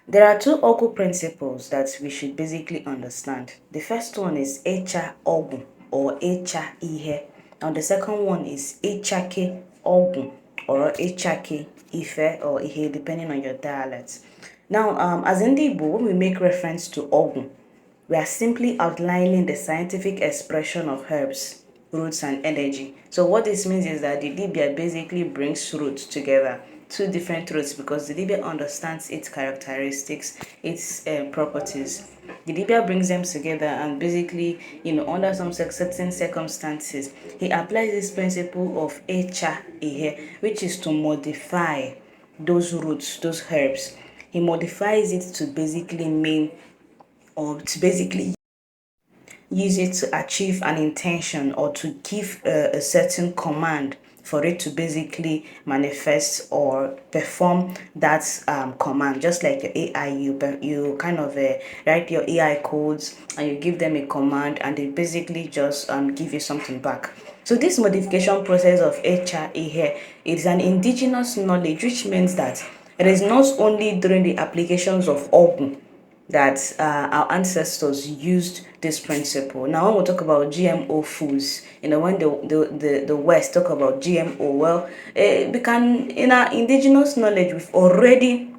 There are two Ogwu principles that we should basically understand. The first one is Icha Ogwu or Icha Ihe. And the second one is Ichake Ogwu or Ichake Ife or Ihe, depending on your dialect. Now, as in Igbo, when we make reference to Ogwu, we are simply outlining the scientific expression of herbs, roots, and energy. So what this means is that the Dibia basically brings roots together, two different roots, because the Dibia understands its characteristics, its properties. The Dibia brings them together and basically, under some certain circumstances, he applies this principle of Echa Ehe, which is to modify those roots, those herbs. He modifies it to basically mean or to basically use it to achieve an intention or to give a certain command for it to basically manifest or perform that command. Just like your AI, you kind of write your AI codes and you give them a command and they basically just give you something back. So this modification process of HR here is an indigenous knowledge, which means that it is not only during the applications of Ogwu that our ancestors used this principle. Now, when we talk about GMO foods, when the West talk about GMO, well, we can, in our indigenous knowledge, we've already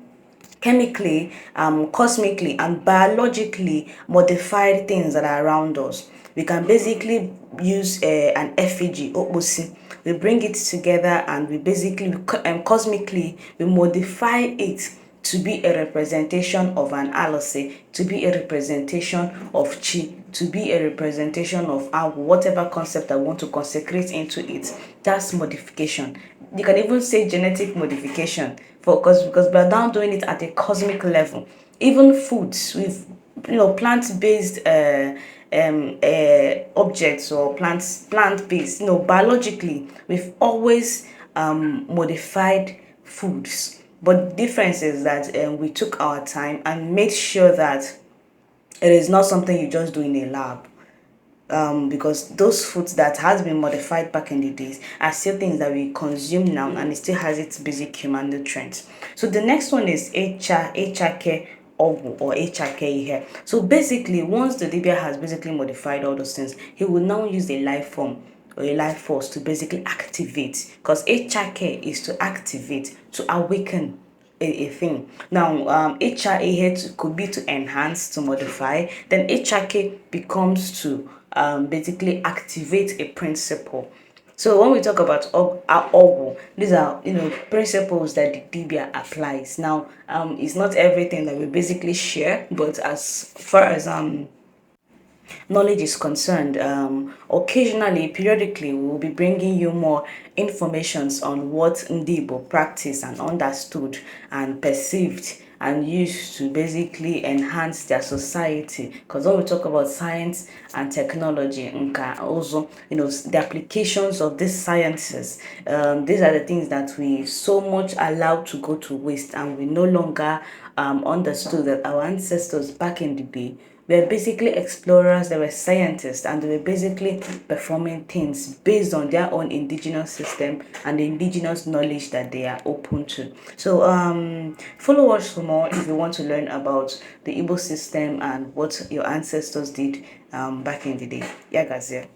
chemically, cosmically, and biologically modified things that are around us. We can basically use an effigy, oposi. We bring it together and we basically, cosmically, we modify it to be a representation of an alose, to be a representation of chi, to be a representation of whatever concept I want to consecrate into it. That's modification. You can even say genetic modification because we're now doing it at a cosmic level. Even foods with plant-based objects or plant-based, biologically, we've always modified foods. But the difference is that we took our time and made sure that it is not something you just do in a lab. Because those foods that has been modified back in the days are still things that we consume now and it still has its basic human nutrients. So the next one is Echake Ogwu or Echake here. So basically, once the Dibia has basically modified all those things, he will now use a life form or a life force to basically activate, because Echake is to activate, to awaken a thing. Now, HIA could be to enhance, to modify. Then HRK becomes to basically activate a principle. So when we talk about Ogwu, these are principles that the Dibia applies. Now, it's not everything that we basically share, but as far as knowledge is concerned, occasionally, periodically, we will be bringing you more informations on what Ndibo practiced and understood and perceived and used to basically enhance their society. Because when we talk about science and technology, also, the applications of these sciences, these are the things that we so much allowed to go to waste, and we no longer understood that our ancestors back in the day were basically explorers, they were scientists, and they were basically performing things based on their own indigenous system and the indigenous knowledge that they are open to. So follow us for more if you want to learn about the Igbo system and what your ancestors did back in the day. Yeah, guys, yeah.